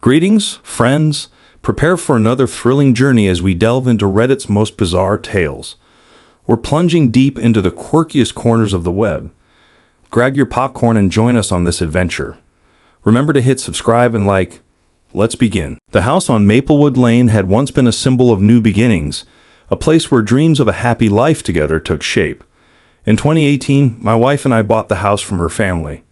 Greetings, friends. Prepare for another thrilling journey as we delve into Reddit's most bizarre tales. We're plunging deep into the quirkiest corners of the web. Grab your popcorn and join us on this adventure. Remember to hit subscribe and like. Let's begin. The house on Maplewood Lane had once been a symbol of new beginnings, a place where dreams of a happy life together took shape. In 2018, my wife and I bought the house from her family.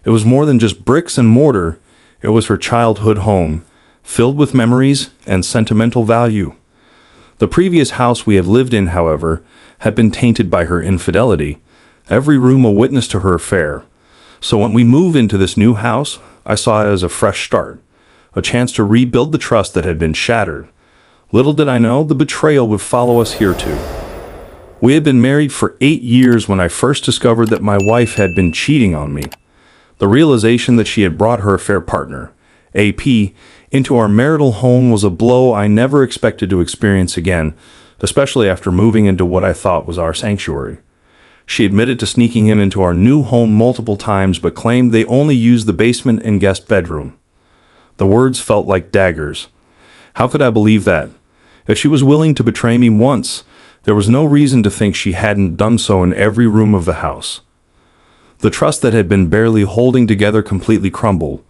It was more than just bricks and mortar. It was her childhood home, filled with memories and sentimental value. The previous house we had lived in, however, had been tainted by her infidelity, every room a witness to her affair. So when we moved into this new house, I saw it as a fresh start, a chance to rebuild the trust that had been shattered. Little did I know the betrayal would follow us here too. We had been married for 8 years when I first discovered that my wife had been cheating on me. The realization that she had brought her affair partner, AP, into our marital home was a blow I never expected to experience again, especially after moving into what I thought was our sanctuary. She admitted to sneaking him into our new home multiple times but claimed they only used the basement and guest bedroom. The words felt like daggers. How could I believe that? If she was willing to betray me once, there was no reason to think she hadn't done so in every room of the house. The trust that had been barely holding together completely crumbled.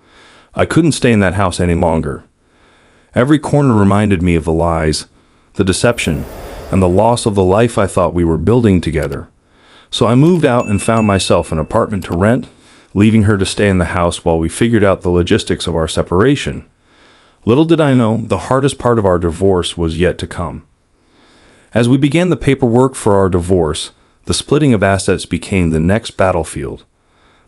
I couldn't stay in that house any longer. Every corner reminded me of the lies, the deception, and the loss of the life I thought we were building together. So I moved out and found myself an apartment to rent, leaving her to stay in the house while we figured out the logistics of our separation. Little did I know, the hardest part of our divorce was yet to come. As we began the paperwork for our divorce, the splitting of assets became the next battlefield.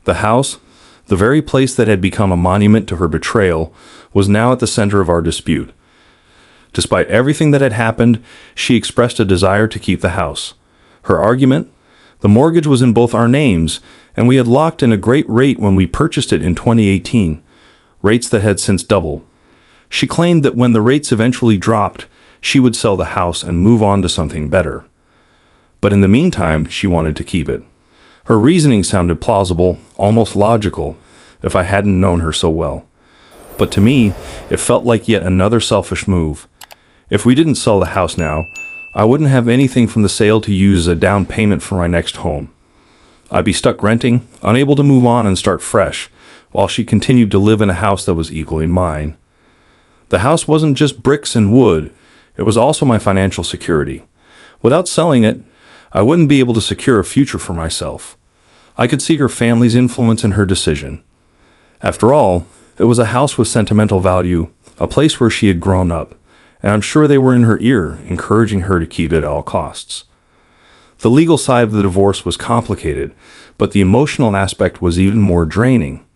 The house, the very place that had become a monument to her betrayal, was now at the center of our dispute. Despite everything that had happened, she expressed a desire to keep the house. Her argument? The mortgage was in both our names, and we had locked in a great rate when we purchased it in 2018, rates that had since doubled. She claimed that when the rates eventually dropped, she would sell the house and move on to something better. But in the meantime, she wanted to keep it. Her reasoning sounded plausible, almost logical, if I hadn't known her so well. But to me, it felt like yet another selfish move. If we didn't sell the house now, I wouldn't have anything from the sale to use as a down payment for my next home. I'd be stuck renting, unable to move on and start fresh, while she continued to live in a house that was equally mine. The house wasn't just bricks and wood, it was also my financial security. Without selling it, I wouldn't be able to secure a future for myself. I could see her family's influence in her decision. After all, it was a house with sentimental value, a place where she had grown up, and I'm sure they were in her ear, encouraging her to keep it at all costs. The legal side of the divorce was complicated, but the emotional aspect was even more draining.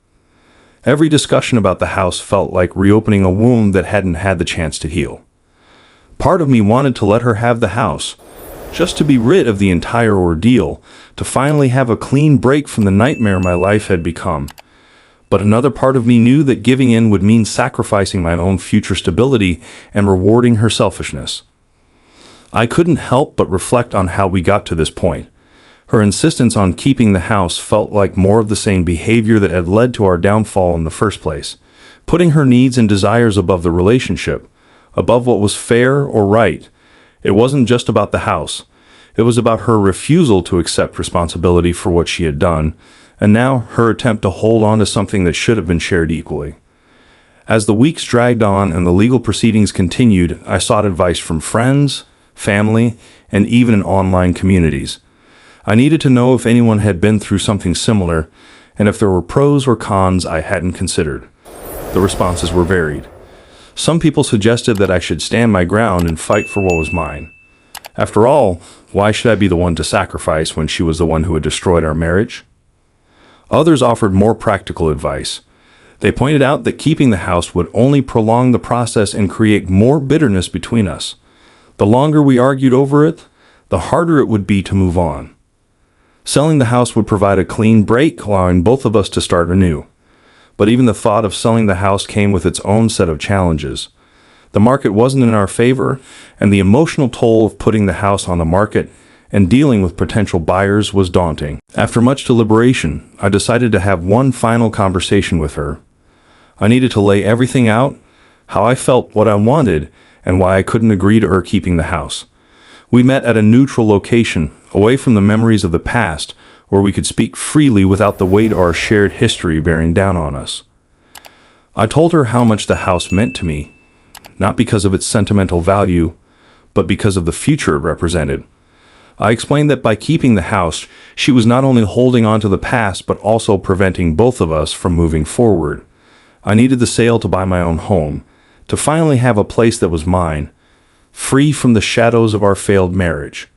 Every discussion about the house felt like reopening a wound that hadn't had the chance to heal. Part of me wanted to let her have the house, just to be rid of the entire ordeal, to finally have a clean break from the nightmare my life had become. But another part of me knew that giving in would mean sacrificing my own future stability and rewarding her selfishness. I couldn't help but reflect on how we got to this point. Her insistence on keeping the house felt like more of the same behavior that had led to our downfall in the first place, putting her needs and desires above the relationship, above what was fair or right. It wasn't just about the house. It was about her refusal to accept responsibility for what she had done, and now her attempt to hold on to something that should have been shared equally. As the weeks dragged on and the legal proceedings continued, I sought advice from friends, family, and even in online communities. I needed to know if anyone had been through something similar, and if there were pros or cons I hadn't considered. The responses were varied. Some people suggested that I should stand my ground and fight for what was mine. After all, why should I be the one to sacrifice when she was the one who had destroyed our marriage? Others offered more practical advice. They pointed out that keeping the house would only prolong the process and create more bitterness between us. The longer we argued over it, the harder it would be to move on. Selling the house would provide a clean break, allowing both of us to start anew. But even the thought of selling the house came with its own set of challenges. The market wasn't in our favor, and the emotional toll of putting the house on the market and dealing with potential buyers was daunting. After much deliberation, I decided to have one final conversation with her. I needed to lay everything out, how I felt, what I wanted, and why I couldn't agree to her keeping the house. We met at a neutral location, away from the memories of the past, where we could speak freely without the weight of our shared history bearing down on us. I told her how much the house meant to me, not because of its sentimental value, but because of the future it represented. I explained that by keeping the house, she was not only holding on to the past, but also preventing both of us from moving forward. I needed the sale to buy my own home, to finally have a place that was mine, free from the shadows of our failed marriage.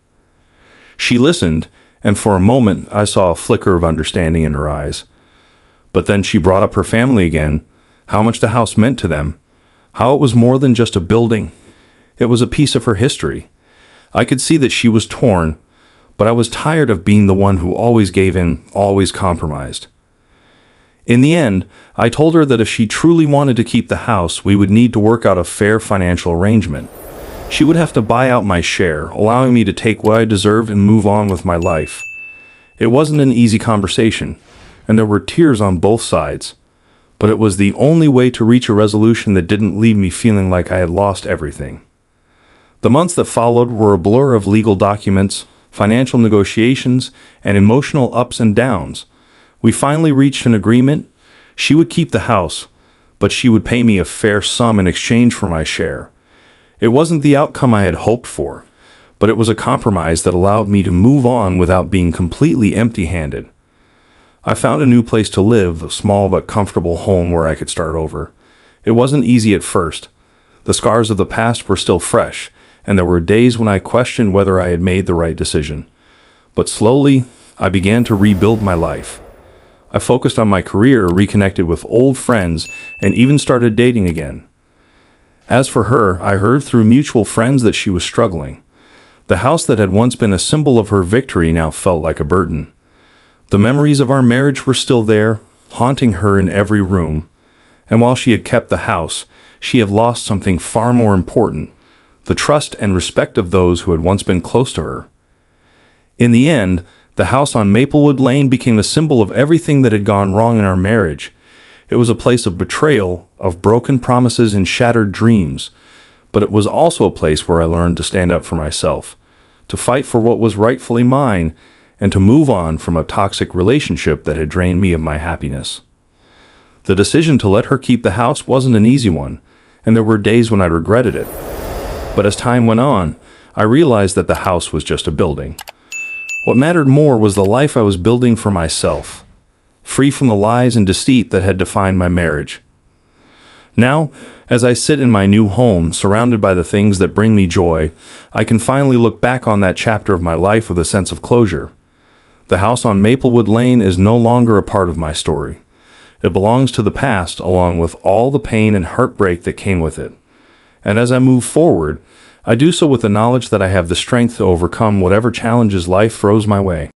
She listened, and for a moment I saw a flicker of understanding in her eyes. But then she brought up her family again, how much the house meant to them, how it was more than just a building. It was a piece of her history. I could see that she was torn, but I was tired of being the one who always gave in, always compromised. In the end, I told her that if she truly wanted to keep the house, we would need to work out a fair financial arrangement. She would have to buy out my share, allowing me to take what I deserved and move on with my life. It wasn't an easy conversation, and there were tears on both sides, but it was the only way to reach a resolution that didn't leave me feeling like I had lost everything. The months that followed were a blur of legal documents, financial negotiations, and emotional ups and downs. We finally reached an agreement. She would keep the house, but she would pay me a fair sum in exchange for my share. It wasn't the outcome I had hoped for, but it was a compromise that allowed me to move on without being completely empty-handed. I found a new place to live, a small but comfortable home where I could start over. It wasn't easy at first. The scars of the past were still fresh, and there were days when I questioned whether I had made the right decision. But slowly, I began to rebuild my life. I focused on my career, reconnected with old friends, and even started dating again. As for her, I heard through mutual friends that she was struggling. The house that had once been a symbol of her victory now felt like a burden. The memories of our marriage were still there, haunting her in every room. And while she had kept the house, she had lost something far more important: the trust and respect of those who had once been close to her. In the end, the house on Maplewood Lane became a symbol of everything that had gone wrong in our marriage. It was a place of betrayal, of broken promises and shattered dreams, but it was also a place where I learned to stand up for myself, to fight for what was rightfully mine, and to move on from a toxic relationship that had drained me of my happiness. The decision to let her keep the house wasn't an easy one, and there were days when I regretted it. But as time went on, I realized that the house was just a building. What mattered more was the life I was building for myself, free from the lies and deceit that had defined my marriage. Now, as I sit in my new home, surrounded by the things that bring me joy, I can finally look back on that chapter of my life with a sense of closure. The house on Maplewood Lane is no longer a part of my story. It belongs to the past, along with all the pain and heartbreak that came with it. And as I move forward, I do so with the knowledge that I have the strength to overcome whatever challenges life throws my way.